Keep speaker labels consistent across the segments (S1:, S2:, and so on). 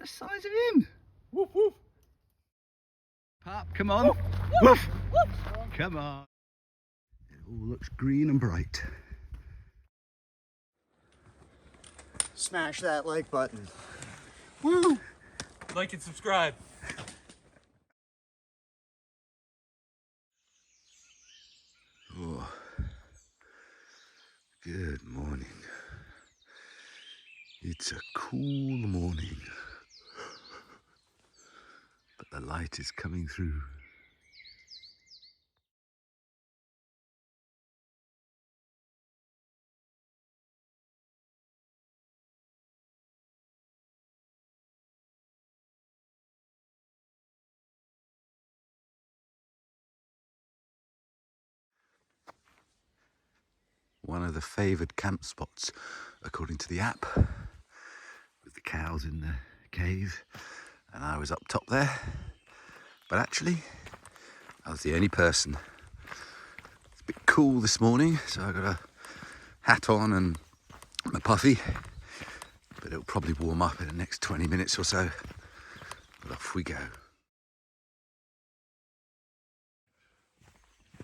S1: the size of him. Woof woof. Pup, come on. Woof woof. Woof. Come on. It all looks green and bright.
S2: Smash that like button. Woo!
S3: Like and subscribe.
S1: Oh, good morning. It's a cool morning, but the light is coming through. One of the favoured camp spots, according to the app, with the cows in the cave, and I was up top there, but actually I was the only person. It's a bit cool this morning, so I got a hat on and my puffy, but it'll probably warm up in the next 20 minutes or so, but off we go.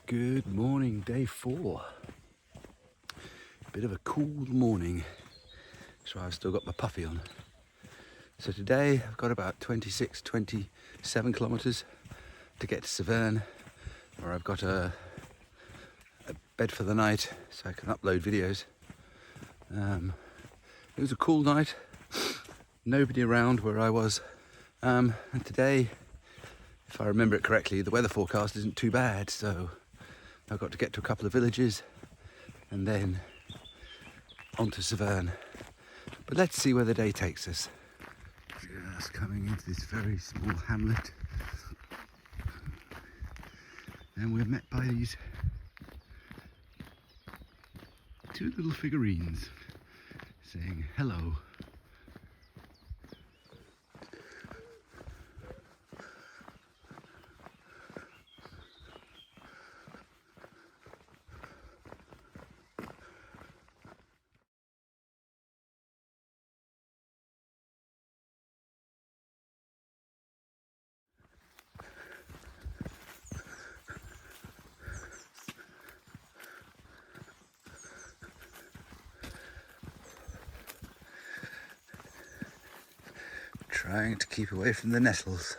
S1: Good morning, day 4. Bit of a cool morning, so I've still got my puffy on. So today I've got about 26, 27 kilometres to get to Saverne, where I've got a bed for the night so I can upload videos. It was a cool night, nobody around where I was, and today, if I remember it correctly, the weather forecast isn't too bad, so I've got to get to a couple of villages and then onto Saverne. But let's see where the day takes us. Just coming into this very small hamlet, and we're met by these 2 little figurines saying hello. Trying to keep away from the nettles.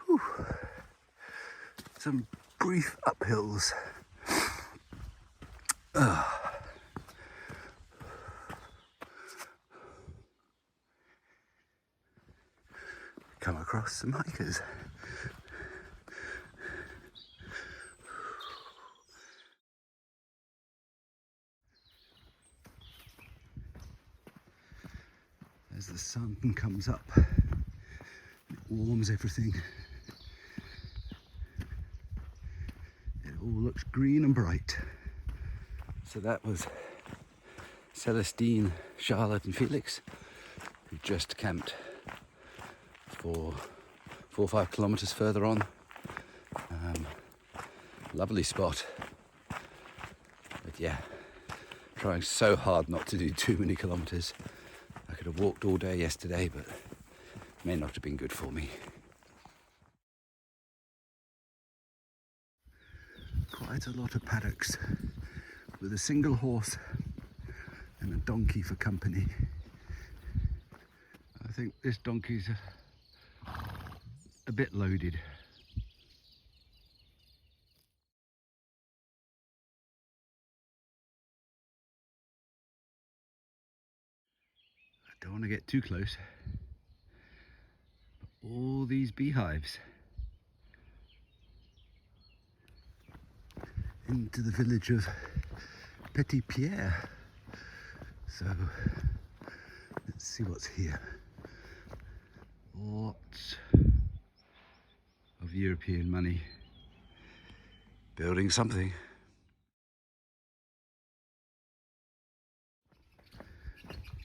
S1: Whew. Some brief uphills. Come across some hikers. As the sun comes up, it warms everything. It all looks green and bright. So that was Celestine, Charlotte and Felix, who just camped for 4 or 5 kilometres further on. Lovely spot. But yeah, trying so hard not to do too many kilometres. I could have walked all day yesterday, but may not have been good for me. Quite a lot of paddocks with a single horse and a donkey for company. I think this donkey's a bit loaded. I don't want to get too close. But all these beehives into the village of Petit Pierre. So let's see what's here. Lots of European money building something.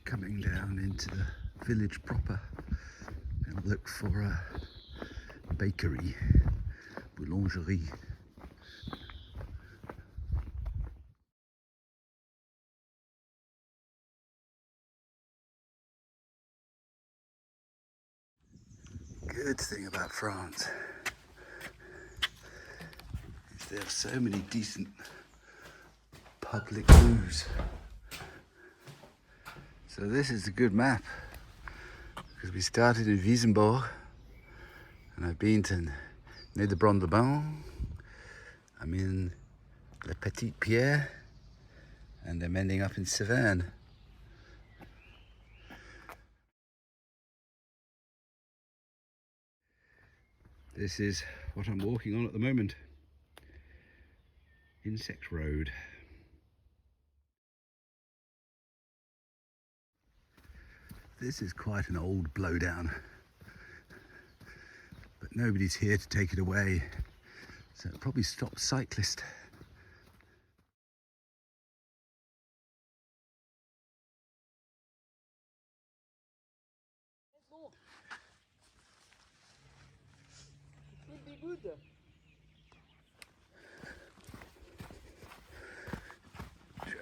S1: Coming down into the village proper, and look for a bakery, boulangerie. good thing about France is they have so many decent public loos. So this is a good map because we started in Wissembourg and I've been to Nez de Brandebon, I'm in La Petite Pierre, and I'm ending up in Saverne. This is what I'm walking on at the moment. Insect Road. This is quite an old blowdown, but nobody's here to take it away, so it'll probably stop cyclists.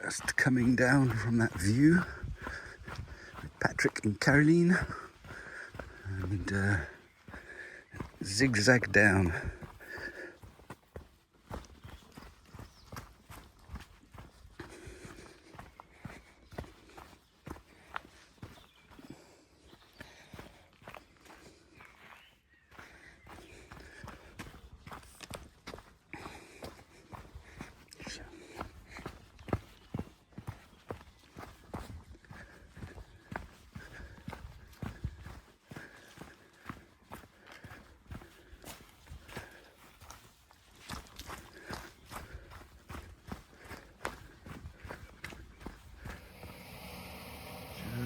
S1: Just coming down from that view with Patrick and Caroline, and zigzag down.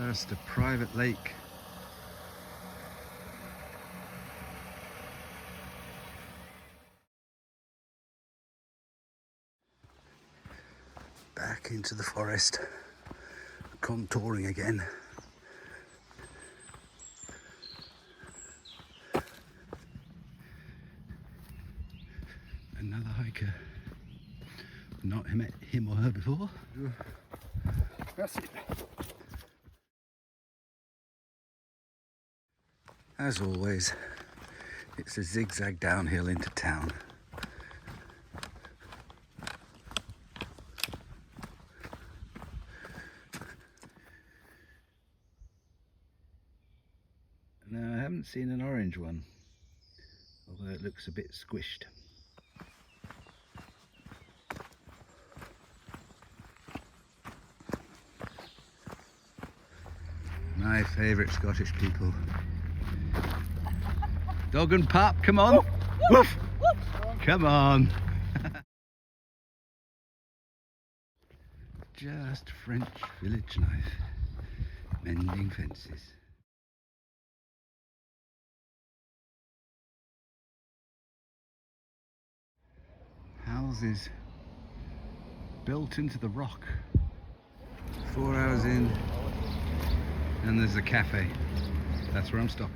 S1: Just a private lake. Back into the forest, contouring again. Another hiker. Not met him or her before.
S2: Merci.
S1: As always, it's a zigzag downhill into town. No, I haven't seen an orange one, although it looks a bit squished. My favourite Scottish people. Dog and Pup, come on! Woof! Come on! Just French village life, mending fences. Houses built into the rock. 4 hours in, and there's a cafe. That's where I'm stopping.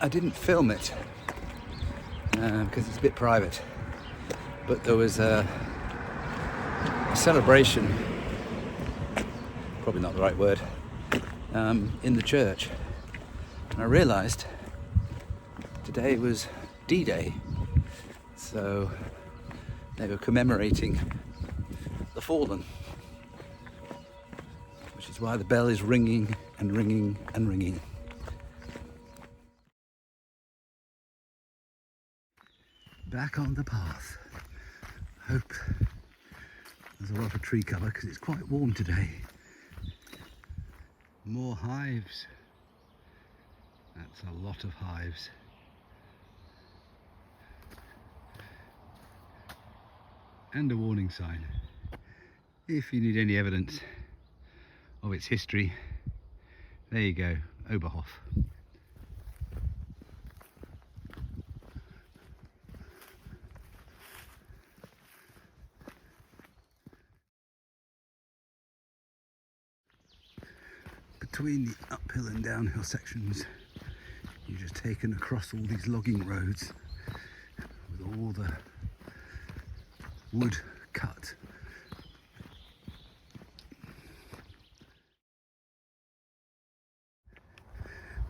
S1: I didn't film it because it's a bit private, but there was a celebration, probably not the right word, in the church, and I realised today was D-Day, so they were commemorating the fallen, which is why the bell is ringing and ringing and ringing. Back on the path. Hope there's a lot of tree cover because it's quite warm today. More hives. That's a lot of hives. And a warning sign. If you need any evidence of its history, there you go, Oberhof. between the uphill and downhill sections, you're just taken across all these logging roads with all the wood cut.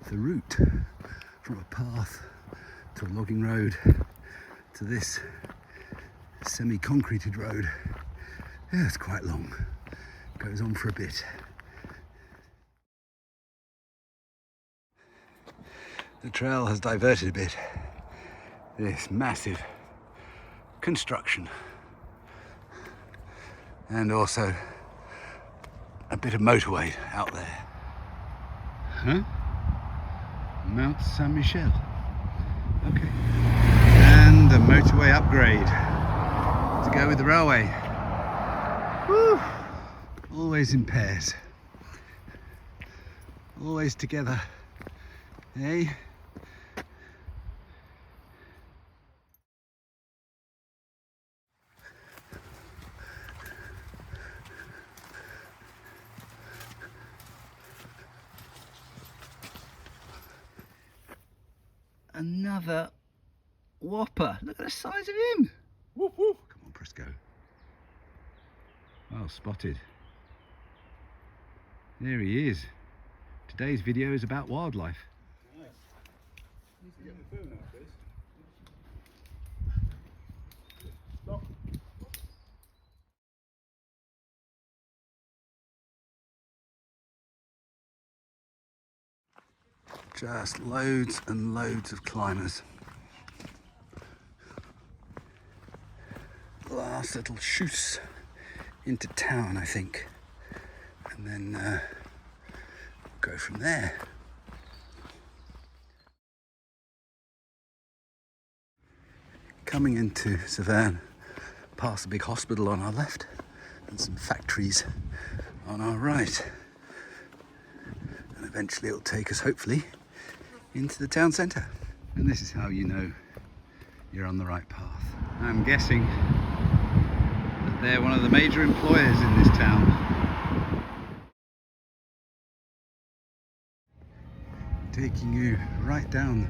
S1: The route from a path to a logging road to this semi-concreted road, yeah, it's quite long. Goes on for a bit. The trail has diverted a bit. This massive construction and also a bit of motorway out there. Huh? Mount Saint Michel. Okay. And a motorway upgrade to go with the railway. Woo! Always in pairs. Always together. Hey? Another whopper. Look at the size of him. Whoop, whoop. Come on, Prisco. Well spotted. There he is. Today's video is about wildlife.
S2: Nice. Need to get my phone out, please. Stop.
S1: Just loads and loads of climbers. Last little shoot into town, I think, and then go from there. Coming into Saverne, past a big hospital on our left and some factories on our right, and eventually it'll take us, hopefully, into the town centre. And this is how you know you're on the right path. I'm guessing that they're one of the major employers in this town. Taking you right down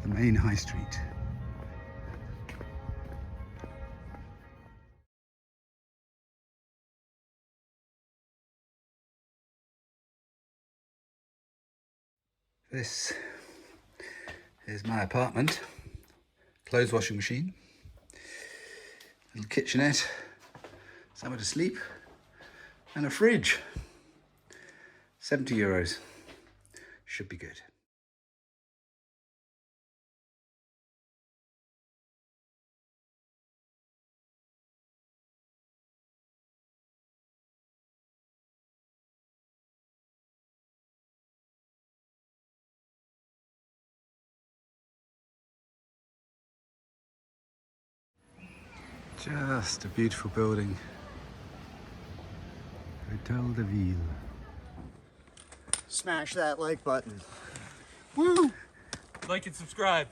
S1: the main high street. This is my apartment. Clothes washing machine, little kitchenette, somewhere to sleep, and a fridge. €70. Should be good. Just a beautiful building. Hotel de Ville.
S2: Smash that like button. Woo!
S3: Like and subscribe.